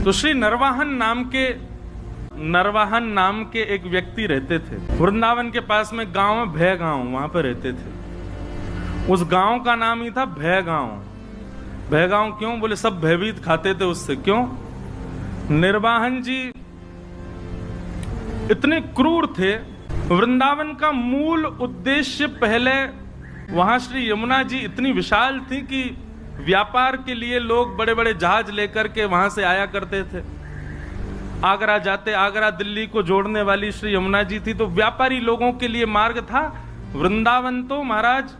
तो श्री नरवाहन नाम के एक व्यक्ति रहते थे वृंदावन के पास में, गांव में भय गांव, वहां पर रहते थे। उस गांव का नाम ही था भय गांव। भय गांव क्यों? बोले सब भयभीत खाते थे उससे। क्यों? निर्वाहन जी इतने क्रूर थे। वृंदावन का मूल उद्देश्य पहले, वहां श्री यमुना जी इतनी विशाल थी कि व्यापार के लिए लोग बड़े बड़े जहाज लेकर के वहां से आया करते थे। आगरा जाते, आगरा दिल्ली को जोड़ने वाली श्री यमुना जी थी, तो व्यापारी लोगों के लिए मार्ग था। वृंदावन तो महाराज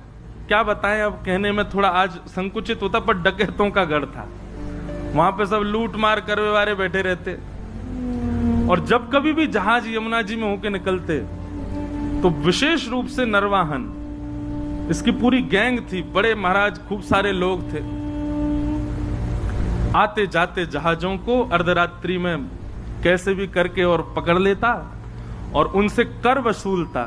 क्या बताएं, अब कहने में थोड़ा आज संकुचित होता, पर डकैतों का गढ़ था। वहां पे सब लूट मार करने वाले बैठे रहते, और जब कभी भी जहाज यमुना जी में होके निकलते तो विशेष रूप से नरवाहन, इसकी पूरी गैंग थी, बड़े महाराज खूब सारे लोग थे, आते जाते जहाजों को अर्धरात्रि में कैसे भी करके और पकड़ लेता और उनसे कर वसूलता।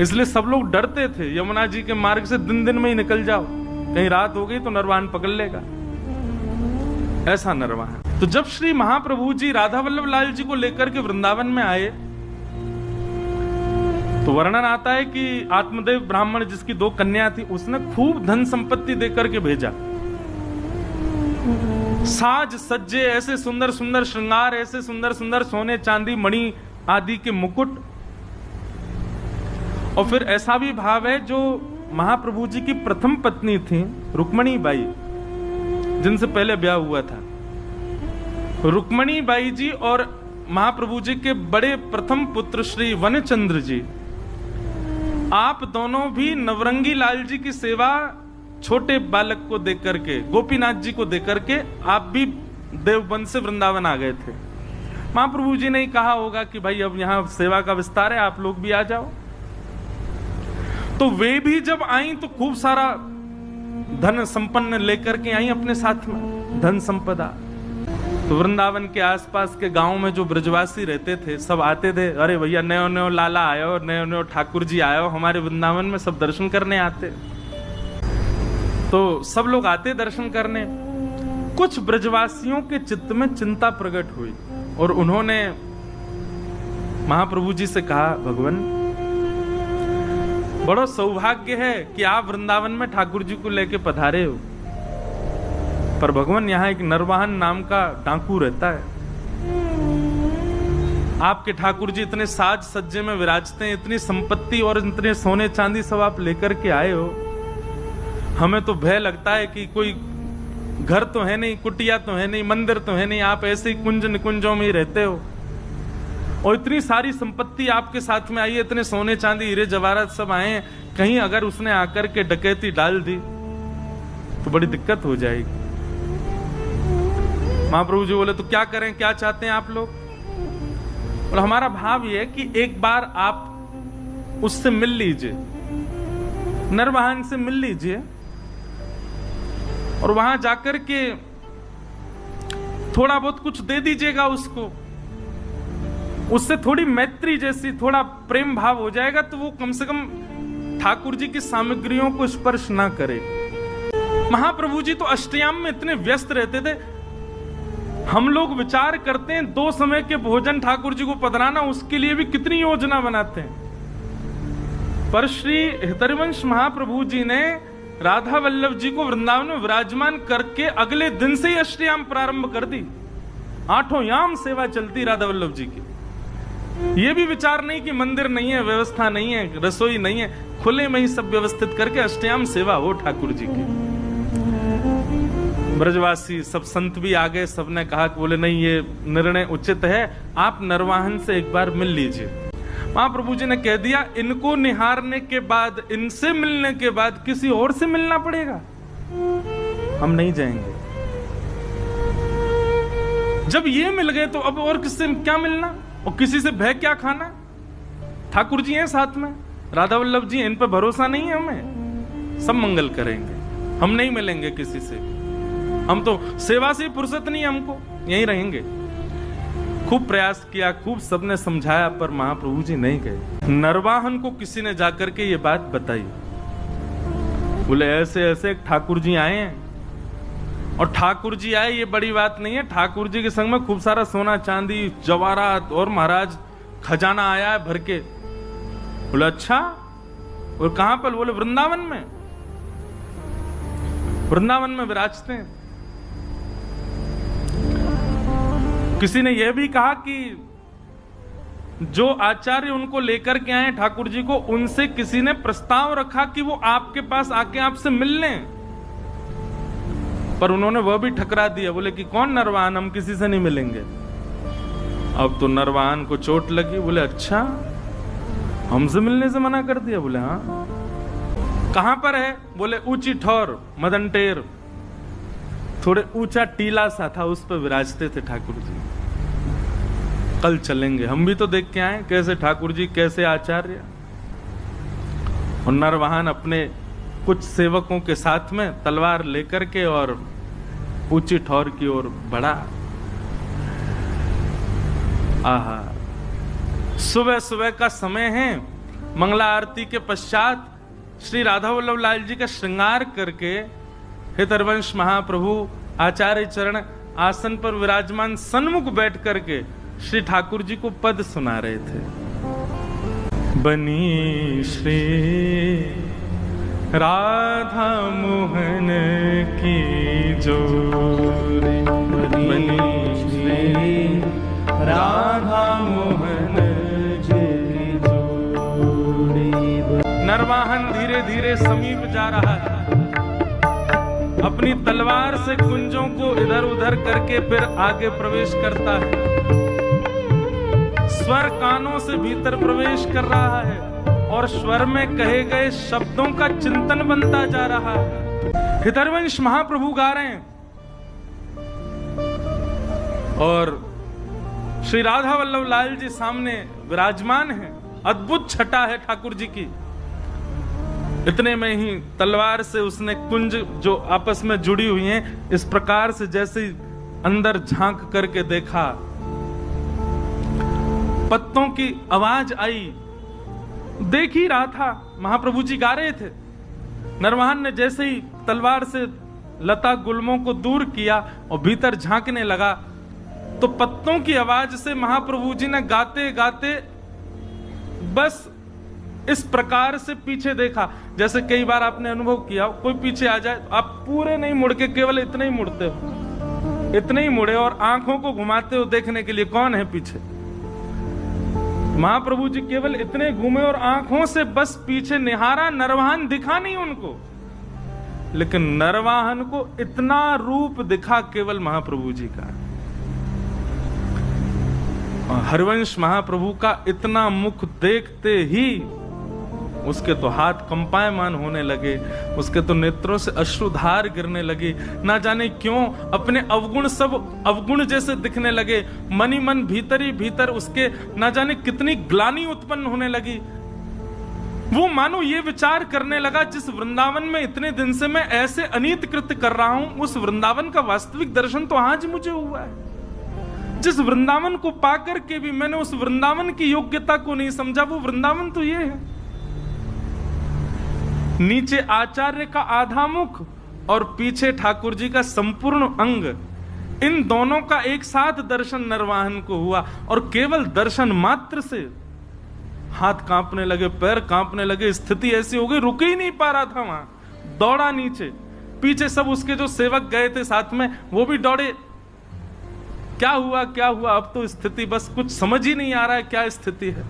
इसलिए सब लोग डरते थे यमुना जी के मार्ग से, दिन दिन में ही निकल जाओ, कहीं रात हो गई तो नरवाहन पकड़ लेगा। ऐसा नरवाहन। तो जब श्री महाप्रभु जी राधा वल्लभ लाल जी को लेकर के वृंदावन में आए तो वर्णन आता है कि आत्मदेव ब्राह्मण जिसकी 2 कन्या थी, उसने खूब धन संपत्ति देकर के भेजा। साज सज्जे, ऐसे सुंदर सुंदर श्रृंगार, ऐसे सुंदर सुंदर सोने चांदी मणि आदि के मुकुट। और फिर ऐसा भी भाव है, जो महाप्रभु जी की प्रथम पत्नी थी रुक्मणी बाई, जिनसे पहले ब्याह हुआ था, रुक्मणी बाई जी और महाप्रभु जी के बड़े प्रथम पुत्र श्री वनचंद्र जी, आप दोनों भी नवरंगी लाल जी की सेवा छोटे बालक को देकर के, गोपीनाथ जी को देकर के, आप भी देवबंद से वृंदावन आ गए थे। महाप्रभु जी ने ही कहा होगा कि भाई अब यहां सेवा का विस्तार है, आप लोग भी आ जाओ। तो वे भी जब आई तो खूब सारा धन संपन्न लेकर के आई अपने साथ में, धन संपदा। तो वृंदावन के आसपास के गांव में जो ब्रजवासी रहते थे सब आते थे, अरे भैया नयो नयो लाला आयो, नयो नयो ठाकुर जी आयो, हमारे वृंदावन में सब दर्शन करने आते। तो सब लोग आते दर्शन करने। कुछ ब्रजवासियों के चित्त में चिंता प्रकट हुई और उन्होंने महाप्रभु जी से कहा, भगवान बड़ा सौभाग्य है कि आप वृंदावन में ठाकुर जी को लेके पधारे हो, पर भगवान यहाँ एक नरवाहन नाम का डाकू रहता है। आपके ठाकुर जी इतने साज सज्जे में विराजते हैं, इतनी संपत्ति और इतने सोने चांदी सब आप लेकर के आए हो, हमें तो भय लगता है कि कोई घर तो है नहीं, कुटिया तो है नहीं, मंदिर तो है नहीं, आप ऐसे ही कुंज निकुंजों में ही रहते हो, और इतनी सारी संपत्ति आपके साथ में आई है, इतने सोने चांदी हीरे जवाहरात सब आए हैं, कहीं अगर उसने आकर के डकैती डाल दी तो बड़ी दिक्कत हो जाएगी। महाप्रभु जी बोले, तो क्या करें, क्या चाहते हैं आप लोग? और हमारा भाव यह है कि एक बार आप उससे मिल लीजिए, नरवाहन से मिल लीजिए, और वहां जाकर के थोड़ा बहुत कुछ दे दीजिएगा उसको, उससे थोड़ी मैत्री जैसी, थोड़ा प्रेम भाव हो जाएगा, तो वो कम से कम ठाकुर जी की सामग्रियों को स्पर्श ना करे। महाप्रभु जी तो अष्टयाम में इतने व्यस्त रहते थे, हम लोग विचार करते हैं 2 समय के भोजन ठाकुर जी को पधराना, उसके लिए भी कितनी योजना बनाते हैं। पर श्री हितरिवंश महाप्रभु जी ने राधा वल्लभ जी को वृंदावन में विराजमान करके अगले दिन से ही अष्टयाम प्रारंभ कर दी। 8 याम सेवा चलती राधा वल्लभ जी की। ये भी विचार नहीं कि मंदिर नहीं है, व्यवस्था नहीं है, रसोई नहीं है, खुले में ही सब व्यवस्थित करके अष्टयाम सेवा हो ठाकुर जी की। ब्रजवासी सब संत भी आ गए, सबने कहा कि बोले नहीं ये निर्णय उचित है, आप नरवाहन से एक बार मिल लीजिए। महाप्रभु जी ने कह दिया, इनको निहारने के बाद, इनसे मिलने के बाद किसी और से मिलना पड़ेगा, हम नहीं जाएंगे। जब ये मिल गए तो अब और किससे क्या मिलना और किसी से भय क्या खाना? ठाकुर जी हैं साथ में, राधा वल्लभ जी, इन पर भरोसा नहीं है हमें, सब मंगल करेंगे, हम नहीं मिलेंगे किसी से, हम तो सेवा से फुर्सत नहीं, हमको यहीं रहेंगे। खूब प्रयास किया, खूब सबने समझाया, पर महाप्रभु जी नहीं गए। नरवाहन को किसी ने जाकर के ये बात बताई, बोले ऐसे ऐसे ठाकुर जी आए हैं और ठाकुर जी आए, ये बड़ी बात नहीं है। ठाकुर जी के संग में खूब सारा सोना चांदी जवाहरात और महाराज खजाना आया है भर के। बोले अच्छा, और कहां पर? बोले वृंदावन में, वृंदावन में विराजते हैं। किसी ने यह भी कहा कि जो आचार्य उनको लेकर के आए ठाकुर जी को, उनसे किसी ने प्रस्ताव रखा कि वो आपके पास आके आपसे मिल लें, पर उन्होंने वह भी ठकरा दिया। बोले कि कौन नरवाहन, हम किसी से नहीं मिलेंगे। अब तो नरवाहन को चोट लगी। बोले अच्छा, हमसे मिलने से मना कर दिया? बोले हाँ। कहां पर है? बोले ऊंची ठौर, मदन टेर, थोड़े ऊंचा टीला सा था, उस पर विराजते थे ठाकुर जी। कल चलेंगे, हम भी तो देख के आए कैसे ठाकुर जी, कैसे आचार्य। और नरवाहन अपने कुछ सेवकों के साथ में तलवार लेकर के और ऊंची ठौर की ओर बढ़ा। आहा, सुबह सुबह का समय है। मंगला आरती के पश्चात श्री राधा वल्लभ लाल जी का श्रृंगार करके हितरवंश महाप्रभु आचार्य चरण आसन पर विराजमान सन्मुख बैठ करके श्री ठाकुर जी को पद सुना रहे थे। बनी श्री राधा मोहन की जोड़ी, बनी श्री राधा मोहन की जोड़ी। नरवाहन धीरे धीरे समीप जा रहा है, अपनी तलवार से कुंजों को इधर उधर करके फिर आगे प्रवेश करता है। स्वर कानों से भीतर प्रवेश कर रहा है और स्वर में कहे गए शब्दों का चिंतन बनता जा रहा है। हितरवंश महाप्रभु गा रहे हैं और श्री राधा वल्लभ लाल जी सामने विराजमान है। अद्भुत छटा है ठाकुर जी की। इतने में ही तलवार से उसने कुंज जो आपस में जुड़ी हुई हैं, इस प्रकार से जैसे अंदर झांक करके देखा, पत्तों की आवाज आई। देख ही रहा था, महाप्रभु जी गा रहे थे। नरवाहन ने जैसे ही तलवार से लता गुल्मों को दूर किया और भीतर झांकने लगा, तो पत्तों की आवाज से महाप्रभु जी ने गाते गाते बस इस प्रकार से पीछे देखा। जैसे कई बार आपने अनुभव किया, कोई पीछे आ जाए तो आप पूरे नहीं मुड़ के केवल इतने ही मुड़ते हो, इतने ही मुड़े और आंखों को घुमाते हो देखने के लिए कौन है पीछे। महाप्रभु जी केवल इतने घूमे और आंखों से बस पीछे निहारा। नरवाहन दिखा नहीं उनको, लेकिन नरवाहन को इतना रूप दिखा केवल महाप्रभु जी का। हरिवंश महाप्रभु का इतना मुख देखते ही उसके तो हाथ कंपायमान होने लगे, उसके तो नेत्रों से अश्रुधार गिरने लगे। ना जाने क्यों अपने अवगुण सब अवगुण जैसे दिखने लगे। मनी मन भीतर ही भीतर उसके ना जाने कितनी ग्लानि उत्पन्न होने लगी। वो मानो ये विचार करने लगा, जिस वृंदावन में इतने दिन से मैं ऐसे अनीत कृत्य कर रहा हूं, उस वृंदावन का वास्तविक दर्शन तो आज मुझे हुआ है। जिस वृंदावन को पाकर के भी मैंने उस वृंदावन की योग्यता को नहीं समझा, वो वृंदावन तो ये है। नीचे आचार्य का आधा मुख और पीछे ठाकुर जी का संपूर्ण अंग, इन दोनों का एक साथ दर्शन नरवाहन को हुआ। और केवल दर्शन मात्र से हाथ कांपने लगे, पैर कांपने लगे, स्थिति ऐसी हो गई रुक ही नहीं पा रहा था वहां। दौड़ा नीचे, पीछे सब उसके जो सेवक गए थे साथ में वो भी दौड़े। क्या हुआ क्या हुआ, अब तो स्थिति बस कुछ समझ ही नहीं आ रहा है क्या स्थिति है।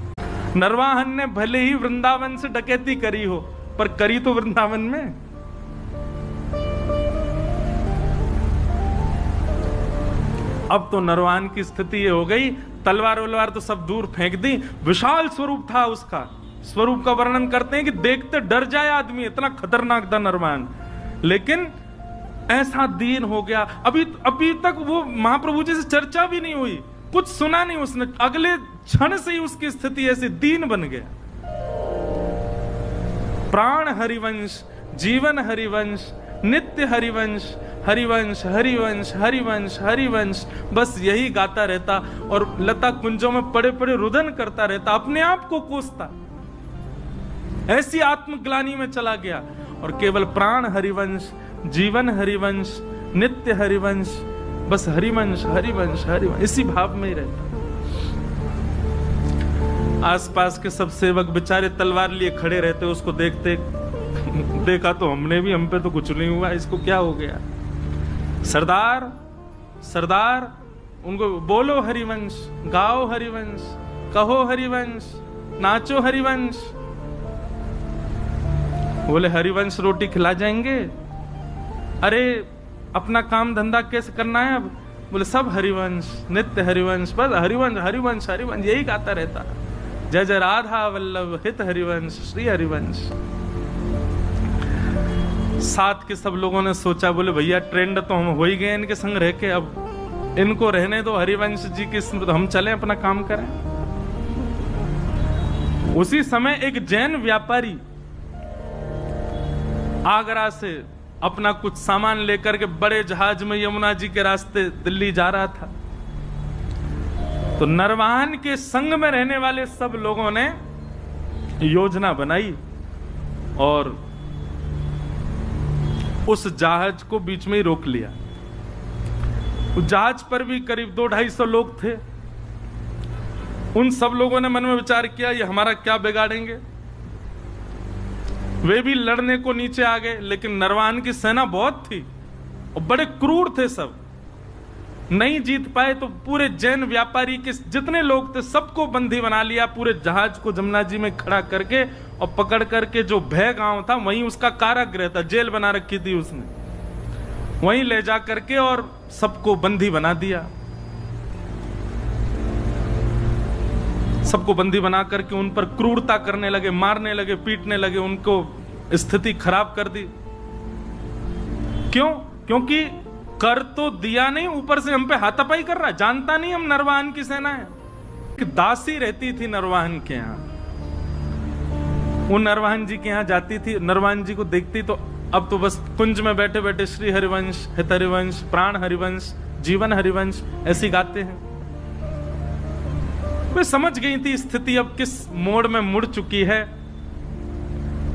नरवाहन ने भले ही वृंदावन से डकैती करी हो, पर करी तो वृंदावन में। अब तो नरवाहन की स्थिति ये हो गई, तलवार वलवार तो सब दूर फेंक दी। विशाल स्वरूप था उसका, स्वरूप का वर्णन करते हैं कि देखते डर जाए आदमी, इतना खतरनाक था नरवाहन। लेकिन ऐसा दीन हो गया, अभी तक वो महाप्रभु जी से चर्चा भी नहीं हुई, कुछ सुना नहीं उसने। अगले क्षण से ही उसकी स्थिति ऐसी दीन बन गया। प्राण हरिवंश, जीवन हरिवंश, नित्य हरिवंश, हरिवंश हरिवंश हरिवंश हरिवंश, बस यही गाता रहता और लता कुंजों में पड़े पड़े रुदन करता रहता, अपने आप को कोसता। ऐसी आत्मग्लानि में चला गया और केवल प्राण हरिवंश, जीवन हरिवंश, नित्य हरिवंश, बस हरिवंश हरिवंश हरिवंश, इसी भाव में ही रहता। आसपास के सब सेवक बेचारे तलवार लिए खड़े रहते, उसको देखते, देखा तो हमने भी, हम पे तो कुछ नहीं हुआ, इसको क्या हो गया। सरदार सरदार, उनको बोलो हरिवंश, गाओ हरिवंश, कहो हरिवंश, नाचो हरिवंश। बोले हरिवंश रोटी खिला जाएंगे? अरे अपना काम धंधा कैसे करना है अब? बोले सब हरिवंश, नित्य हरिवंश, बस हरिवंश हरिवंश हरिवंश, यही गाता रहता। जय जय राधा वल्लभ हित हरिवंश, श्री हरिवंश। साथ के सब लोगों ने सोचा, बोले भैया ट्रेंड तो हम हो ही गए इनके संग रह के, अब इनको रहने दो, हरिवंश जी की स्मृति, हम चलें अपना काम करें। उसी समय एक जैन व्यापारी आगरा से अपना कुछ सामान लेकर के बड़े जहाज में यमुना जी के रास्ते दिल्ली जा रहा था। तो नरवाहन के संग में रहने वाले सब लोगों ने योजना बनाई और उस जहाज को बीच में ही रोक लिया। उस जहाज पर भी करीब 200-250 लोग थे। उन सब लोगों ने मन में विचार किया, ये हमारा क्या बिगाड़ेंगे। वे भी लड़ने को नीचे आ गए, लेकिन नरवाहन की सेना बहुत थी और बड़े क्रूर थे सब, नहीं जीत पाए। तो पूरे जैन व्यापारी के जितने लोग थे सबको बंदी बना लिया, पूरे जहाज को जमुना जी में खड़ा करके और पकड़ करके जो भय गांव था वहीं उसका कारागृह था, जेल बना रखी थी उसने, वहीं ले जा करके और सबको बंदी बना दिया। सबको बंदी बना करके उन पर क्रूरता करने लगे, मारने लगे, पीटने लगे, उनको स्थिति खराब कर दी। क्यों? क्योंकि कर तो दिया नहीं, ऊपर से हम पे हाथापाई कर रहा है, जानता नहीं हम नरवाहन की सेना है। एक दासी रहती थी नरवाहन के यहाँ, वो नरवाहन जी के यहाँ जाती थी, नरवाहन जी को देखती तो अब तो बस कुंज में बैठे बैठे श्री हरिवंश, हित हरिवंश, प्राण हरिवंश, जीवन हरिवंश ऐसी गाते हैं। वे समझ गई थी स्थिति अब किस मोड़ में मुड़ चुकी है।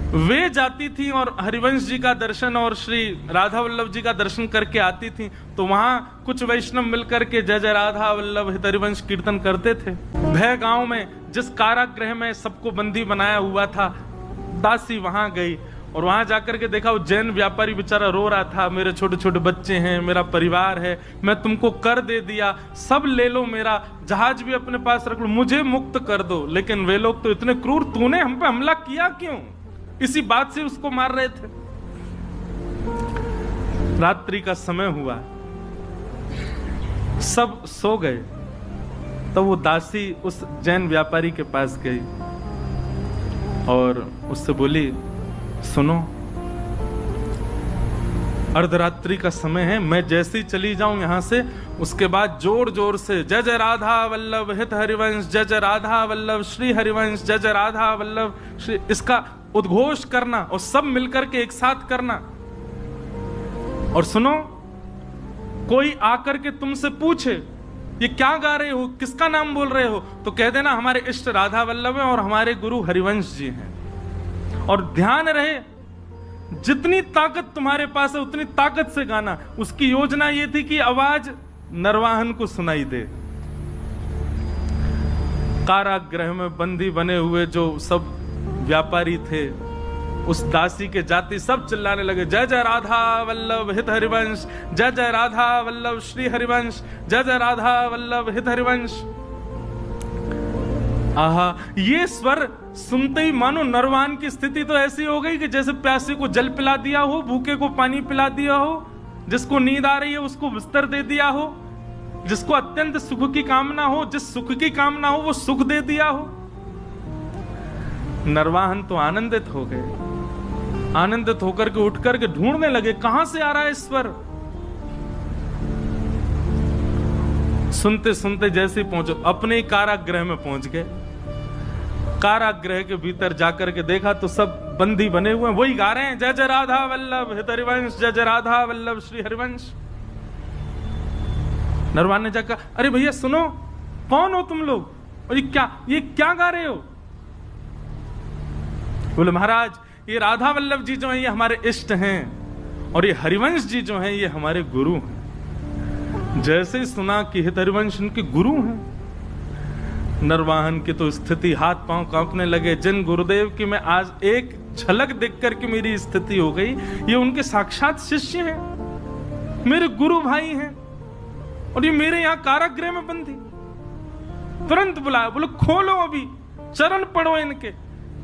वे जाती थी और हरिवंश जी का दर्शन और श्री राधा वल्लभ जी का दर्शन करके आती थी, तो वहां कुछ वैष्णव मिलकर के जय जय राधा वल्लभ हित हरिवंश कीर्तन करते थे। भय गांव में जिस कारागृह में सबको बंदी बनाया हुआ था, दासी वहां गई और वहां जाकर के देखा वो जैन व्यापारी बेचारा रो रहा था, मेरे छोटे छोटे बच्चे हैं, मेरा परिवार है, मैं तुमको कर दे दिया, सब ले लो, मेरा जहाज भी अपने पास रख लो, मुझे मुक्त कर दो। लेकिन वे लोग तो इतने क्रूर, तूने हम पे हमला किया क्यों? इसी बात से उसको मार रहे थे। रात्रि का समय हुआ, सब सो गए, तो वो दासी उस जैन व्यापारी के पास गई और उससे बोली, सुनो, अर्धरात्रि का समय है, मैं जैसे ही चली जाऊं यहां से, उसके बाद जोर जोर से जय जय राधा वल्लभ हित हरिवंश, जय जय राधा वल्लभ श्री हरिवंश, जय जय राधा वल्लभ श्री, इसका उद्घोष करना और सब मिलकर के एक साथ करना। और सुनो, कोई आकर के तुमसे पूछे ये क्या गा रहे हो, किसका नाम बोल रहे हो, तो कह देना हमारे इष्ट राधा वल्लभ हैं और हमारे गुरु हरिवंश जी हैं। और ध्यान रहे, जितनी ताकत तुम्हारे पास है उतनी ताकत से गाना। उसकी योजना ये थी कि आवाज नरवाहन को सुनाई दे। कारागृह में बंदी बने हुए जो सब व्यापारी थे, उस दासी के जाति सब चिल्लाने लगे, जय जय राधा वल्लभ हित हरिवंश, जय जय राधा वल्लभ श्री हरिवंश, जय जय राधा वल्लभ हित हरिवंश। आहा, ये स्वर सुनते ही मानो नरवाहन की स्थिति तो ऐसी हो गई कि जैसे प्यासे को जल पिला दिया हो, भूखे को पानी पिला दिया हो, जिसको नींद आ रही है उसको बिस्तर दे दिया हो, जिसको अत्यंत सुख की कामना हो, जिस सुख की कामना हो वो सुख दे दिया हो। नरवाहन तो आनंदित हो गए, आनंदित होकर के उठ करके ढूंढने लगे कहां से आ रहा है स्वर। सुनते सुनते जैसे पहुंचो, अपने कारागृह में पहुंच गए। कारागृह के भीतर जाकर के देखा तो सब बंदी बने हुए हैं, वही गा रहे हैं, जय जय राधा वल्लभ हित हरिवंश, जय जय राधा वल्लभ श्री हरिवंश। नरवाहन ने जाकर, अरे भैया सुनो, कौन हो तुम लोग और ये क्या गा रहे हो? बोले महाराज, ये राधा वल्लभ जी जो है ये हमारे इष्ट हैं और ये हरिवंश जी जो हैं ये हमारे गुरु हैं। जैसे सुना कि हरिवंश उनके गुरु हैं, नरवाहन की तो स्थिति हाथ पांव कांपने लगे। जिन गुरुदेव की मैं आज एक झलक देख करके मेरी स्थिति हो गई, ये उनके साक्षात शिष्य हैं, मेरे गुरु भाई हैं, और ये मेरे यहां कारागृह में बंदी। तुरंत बुलाया, बोले खोलो, अभी चरण पढ़ो, इनके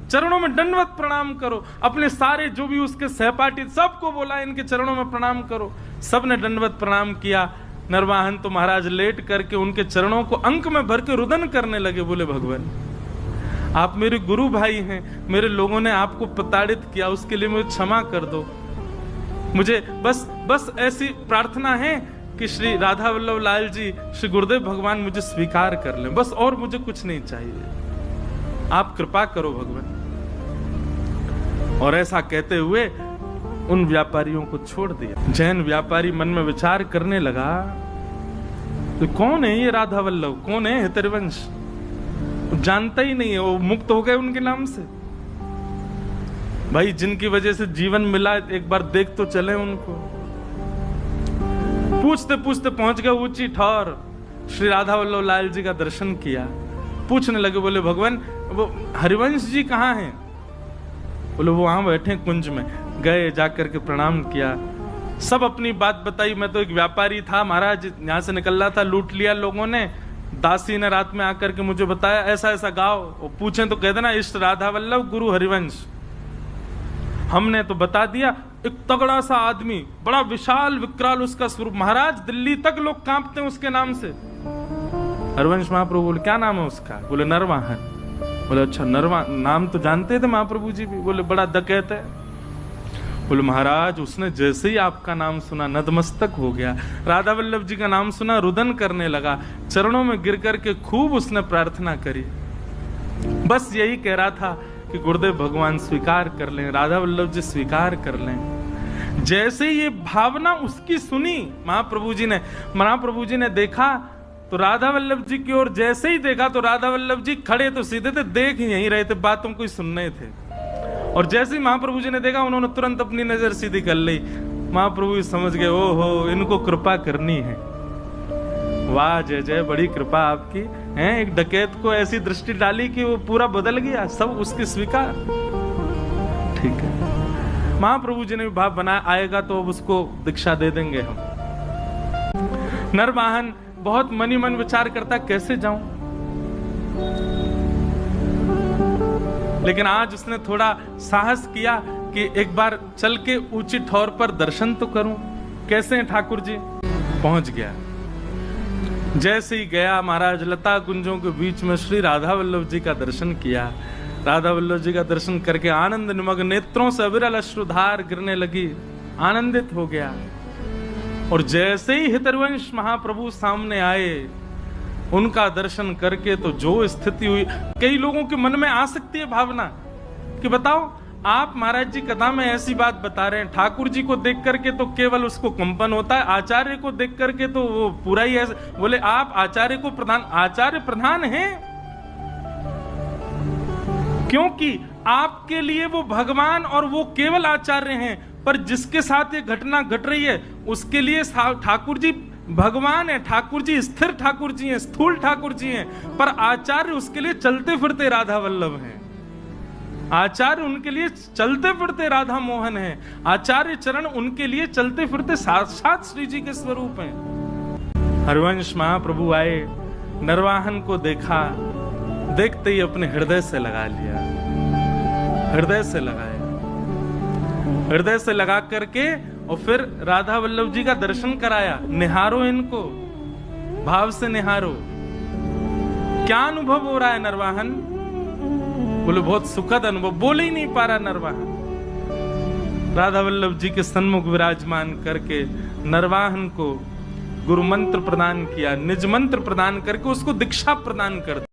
चरणों में दंडवत प्रणाम करो। अपने सारे जो भी उसके सहपाठी सबको बोला इनके चरणों में प्रणाम करो। सबने दंडवत प्रणाम किया। नरवाहन तो महाराज लेट करके उनके चरणों को अंक में भर के रुदन करने लगे। बोले भगवान आप मेरे गुरु भाई हैं, मेरे लोगों ने आपको प्रताड़ित किया, उसके लिए मुझे क्षमा कर दो। मुझे बस ऐसी प्रार्थना है कि श्री राधा वल्लभ लाल जी, श्री गुरुदेव भगवान मुझे स्वीकार कर लें, बस और मुझे कुछ नहीं चाहिए, आप कृपा करो भगवान। और ऐसा कहते हुए उन व्यापारियों को छोड़ दिया। जैन व्यापारी मन में विचार करने लगा, तो कौन है ये राधा वल्लभ, कौन है हरिवंश? जानता ही नहीं है, वो मुक्त हो गए उनके नाम से। भाई जिनकी वजह से जीवन मिला, एक बार देख तो चले उनको। पूछते पूछते पहुंच गए ऊंची ठौर, श्री राधा वल्लभ लाल जी का दर्शन किया। पूछने लगे, बोले भगवान वो हरिवंश जी कहाँ हैं? बोले वो वहां बैठे कुंज में। गए, जाकर के प्रणाम किया, सब अपनी बात बताई। मैं तो एक व्यापारी था महाराज, यहाँ से निकल रहा था, लूट लिया लोगों ने। दासी ने रात में आकर के मुझे बताया ऐसा ऐसा गाओ, पूछे तो कह देना इष्ट राधा वल्लभ गुरु हरिवंश। हमने तो बता दिया। एक तगड़ा सा आदमी, बड़ा विशाल विकराल उसका स्वरूप, महाराज दिल्ली तक लोग कांपते हैं उसके नाम से। हरिवंश महाप्रभु बोले क्या नाम है उसका? बोले नरवाहन। बोले अच्छा नरवाहन, नाम तो जानते थे महाप्रभु जी भी। बोले बड़ा डकैत है। बोले महाराज उसने जैसे ही आपका नाम सुना नतमस्तक हो गया, राधा वल्लभ जी का नाम सुना रुदन करने लगा, चरणों में गिर करके खूब उसने प्रार्थना करी। बस यही कह रहा था कि गुरुदेव भगवान स्वीकार कर लें, राधा वल्लभ जी स्वीकार कर लें। जैसे ये भावना उसकी सुनी महाप्रभु जी ने देखा तो राधा वल्लभ जी की ओर जैसे ही देखा तो राधा वल्लभ जी खड़े तो सीधे थे, देख ही यहीं रहे थे, बातों को ही सुनने थे। और जैसे ही महाप्रभु जी ने देखा उन्होंने तुरंत अपनी नजर सीधी कर ली। महाप्रभु जी समझ गए, ओहो इनको कृपा करनी है। वाह जय जय, बड़ी कृपा आपकी है। एक डकैत को ऐसी दृष्टि डाली कि वो पूरा बदल गया, सब उसकी स्वीकार। ठीक है, महाप्रभु जी ने भी भाव बनाया, आएगा तो अब उसको दीक्षा दे देंगे हम। नरवाहन बहुत मनी मन विचार करता कैसे जाऊं, लेकिन आज उसने थोड़ा साहस किया कि एक बार चल के ऊंची ठौर पर दर्शन तो करूं। कैसे हैं ठाकुर जी? पहुंच गया। जैसे ही गया महाराज लता कुंजों के बीच में श्री राधा वल्लभ जी का दर्शन किया। राधा वल्लभ जी का दर्शन करके आनंद निमग्न नेत्रों से अविरल अश्रुधार गिरने लगी, आनंदित हो गया। और जैसे ही हरिवंश महाप्रभु सामने आए, उनका दर्शन करके तो जो स्थिति हुई, कई लोगों के मन में आ सकती है भावना कि बताओ आप महाराज जी कथा में ऐसी बात बता रहे हैं, ठाकुर जी को देख करके तो केवल उसको कंपन होता है, आचार्य को देख करके तो वो पूरा ही ऐसे। बोले आप आचार्य प्रधान हैं, क्योंकि आपके लिए वो भगवान और वो केवल आचार्य हैं, पर जिसके साथ ये घटना घट रही है उसके लिए ठाकुर जी भगवान है, ठाकुर जी स्थिर ठाकुर जी हैं, स्थूल ठाकुर जी हैं, पर आचार्य उसके लिए चलते फिरते राधा वल्लभ हैं। आचार्य उनके लिए चलते फिरते राधा मोहन है। आचार्य चरण उनके लिए चलते फिरते साक्षात श्री जी के स्वरूप हैं। हरिवंश महाप्रभु आए, नरवाहन को देखा, देखते ही अपने हृदय से लगा लिया, हृदय से लगाया, हृदय से लगा करके और फिर राधा वल्लभ जी का दर्शन कराया। निहारो इनको, भाव से निहारो। क्या अनुभव हो रहा है नरवाहन? बोले बहुत सुखद अनुभव। बोले ही नहीं पा रहा नरवाहन। राधा वल्लभ जी के सन्मुख विराजमान करके नरवाहन को गुरु मंत्र प्रदान किया, निज मंत्र प्रदान करके उसको दीक्षा प्रदान कर